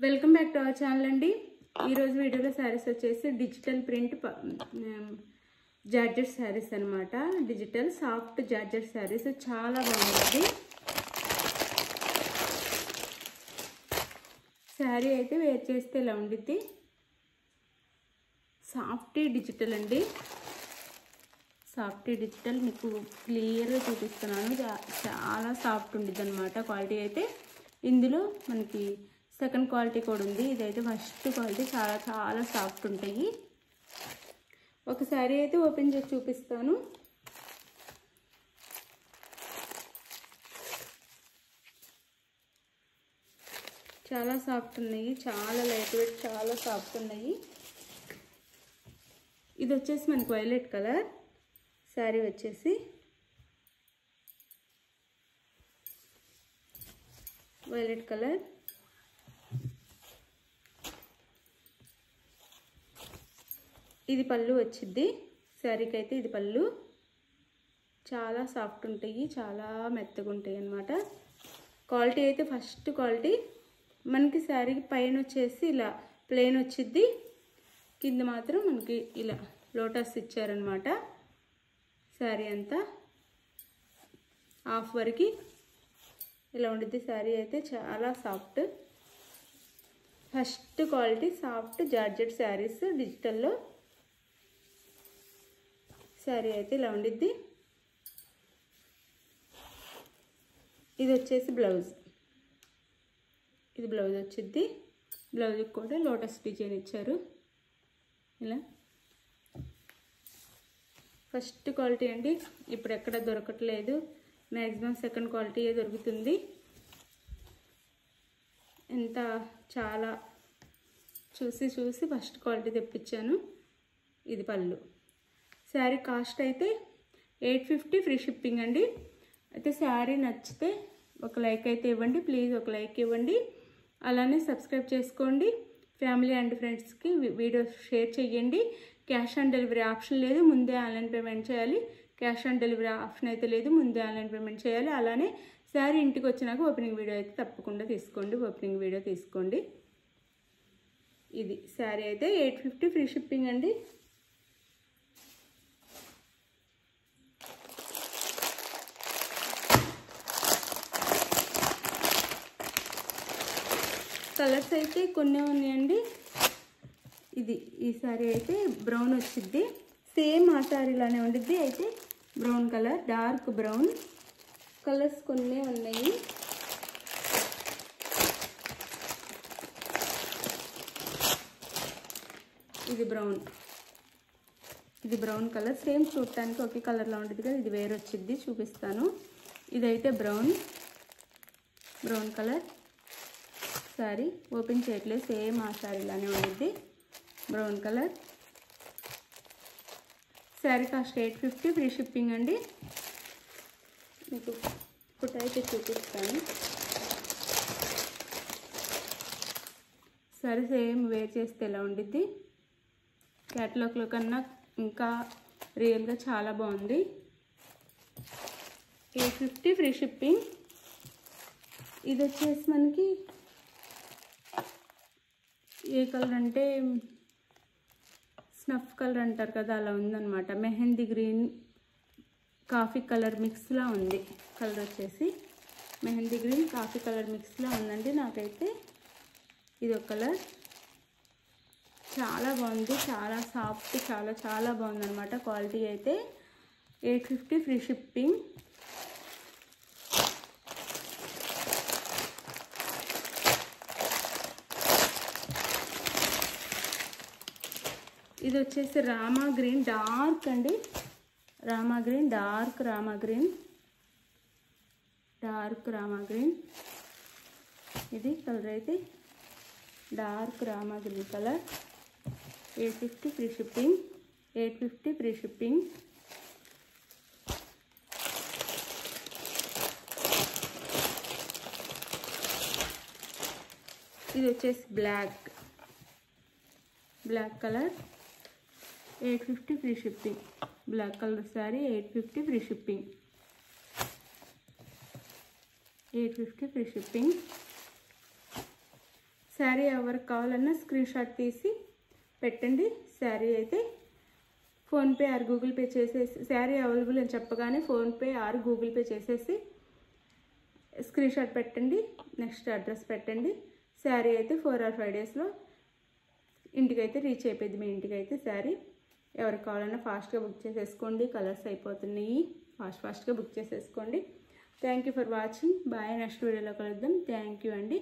Welcome back to our channel అండి. ఈరోజు వీడియోలో శారీస్ వచ్చేసి డిజిటల్ ప్రింట్ జార్జెట్ శారీస్ అనమాట. డిజిటల్ సాఫ్ట్ జార్జెట్ శారీస్ చాలా బాగుంటుంది. శారీ అయితే వేర్ చేస్తే ఇలా ఉండిద్ది. సాఫ్ట్ డిజిటల్ అండి. సాఫ్ట్ డిజిటల్ మీకు క్లియర్గా చూపిస్తున్నాను. చాలా సాఫ్ట్ ఉండిద్ది అనమాట. క్వాలిటీ అయితే ఇందులో మనకి సెకండ్ క్వాలిటీ కూడా ఉంది. ఇదైతే ఫస్ట్ క్వాలిటీ. చాలా చాలా సాఫ్ట్ ఉంటాయి. ఒక శారీ అయితే ఓపెన్ చేసి చూపిస్తాను. చాలా సాఫ్ట్ ఉన్నాయి. చాలా లైట్ వెయిట్, చాలా సాఫ్ట్ ఉన్నాయి. ఇది వచ్చేసి మనకి వైలెట్ కలర్ శారీ వచ్చేసి. Violet colour. ఇది పళ్ళు వచ్చింది శారీకి అయితే. ఇది పళ్ళు. చాలా సాఫ్ట్ ఉంటాయి, చాలా మెత్తగా ఉంటాయి అన్నమాట. క్వాలిటీ అయితే ఫస్ట్ క్వాలిటీ. మనకి శారీకి పైన వచ్చేసి ఇలా ప్లెయిన్ వచ్చింది, కింద మాత్రం మనకి ఇలా లోటస్ ఇచ్చారనమాట. శారీ అంతా హాఫ్ వరకు ఇలా ఉండిద్ది. శారీ అయితే చాలా soft. First quality soft georgette saris డిజిటల్లో. శారీ అయితే ఇలా ఉండిద్ది. ఇది వచ్చేసి బ్లౌజ్. ఇది బ్లౌజ్ వచ్చింది. బ్లౌజ్కి కూడా లోటస్ డిజైన్ ఇచ్చారు ఇలా. ఫస్ట్ క్వాలిటీ అండి. ఇప్పుడు ఎక్కడ దొరకట్లేదు. మ్యాక్సిమం సెకండ్ క్వాలిటీయే దొరుకుతుంది. ఎంత చాలా చూసి ఫస్ట్ క్వాలిటీ తెప్పించాను. ఇది పళ్ళు. శారీ కాస్ట్ అయితే 850 ఫ్రీ షిప్పింగ్ అండి. అయితే శారీ నచ్చితే ఒక లైక్ అయితే ఇవ్వండి ప్లీజ్. ఒక లైక్ ఇవ్వండి. అలానే సబ్స్క్రైబ్ చేసుకోండి. ఫ్యామిలీ అండ్ ఫ్రెండ్స్కి వీడియో షేర్ చేయండి. క్యాష్ ఆన్ డెలివరీ ఆప్షన్ లేదు, ముందే ఆన్లైన్ పేమెంట్ చేయాలి. క్యాష్ ఆన్ డెలివరీ ఆప్షన్ అయితే లేదు, ముందే ఆన్లైన్ పేమెంట్ చేయాలి. అలానే శారీ ఇంటికి వచ్చినాక ఓపెనింగ్ వీడియో అయితే తప్పకుండా తీసుకోండి. ఓపెనింగ్ వీడియో తీసుకోండి. ఇది శారీ అయితే 850 ఫ్రీ షిప్పింగ్ అండి. కలర్స్ అయితే కొన్ని ఉన్నాయండి. ఈ శారీ అయితే బ్రౌన్ వచ్చింది. సేమ్ ఆ శారీలానే ఉండిద్ది. అయితే brown colour, dark brown. Colours కొన్ని ఉన్నాయి. ఇది బ్రౌన్. ఇది బ్రౌన్ కలర్. సేమ్ చూడటానికి ఒకే కలర్లో ఉంటుంది కదా. ఇది వేరే వచ్చింది, చూపిస్తాను. ఇదైతే బ్రౌన్ కలర్ శారీ. ఓపెన్ చేయట్లేదు, సేమ్ ఆ శారీలానే ఉండిద్ది. Brown colour. Sari cost 850 free shipping అండి. మీకు ఫోటో అయితే చూపిస్తాను. శారీ సేమ్ వేర్ చేస్తే ఎలా ఉండిద్ది. క్యాటలాగ్లో కన్నా ఇంకా రియల్గా చాలా బాగుంది. 850 ఫ్రీ షిప్పింగ్. ఇది వచ్చేసి మనకి ఏ కలర్ అంటే స్నఫ్ కలర్ అంటారు కదా, అలా ఉందన్నమాట. మెహందీ గ్రీన్ కాఫీ కలర్ మిక్స్లా ఉంది. కలర్ వచ్చేసి మెహందీ గ్రీన్ కాఫీ కలర్ మిక్స్లా ఉందండి. నాకైతే ఇది ఒక కలర్. చాలా బాగుంది, చాలా సాఫ్ట్, చాలా చాలా బాగుందన్నమాట. క్వాలిటీ అయితే 850 ఫ్రీ షిప్పింగ్. ఇది వచ్చేసి రామా గ్రీన్ డార్క్ అండి. Rama green dark, Rama green dark, Rama green. ఇది కలర్ అయితే dark Rama green colour. 850 free shipping. 850 free shipping. ఇది వచ్చేసి black colour. 850 free shipping. Black colour sari 850 free shipping. 850 free shipping. Sari ఎవరికి కావాలన్నా స్క్రీన్ షాట్ తీసి పెట్టండి. శారీ అయితే ఫోన్పే ఆర్ గూగుల్ పే చేసేసి, శారీ అవైలబుల్ అని చెప్పగానే ఫోన్పే ఆర్ గూగుల్ పే చేసేసి స్క్రీన్ షాట్ పెట్టండి. నెక్స్ట్ అడ్రస్ పెట్టండి. శారీ అయితే 4 or 5 డేస్లో ఇంటికైతే రీచ్ అయిపోయింది. మీ ఇంటికైతే శారీ ఎవరికి కావాలన్నా ఫాస్ట్గా బుక్ చేసేసుకోండి. కలర్స్ అయిపోతున్నాయి, ఫాస్ట్గా బుక్ చేసేసుకోండి. Thank you for watching. Bye. Next వీడియోలో కలుద్దాం. థ్యాంక్ యూ అండి.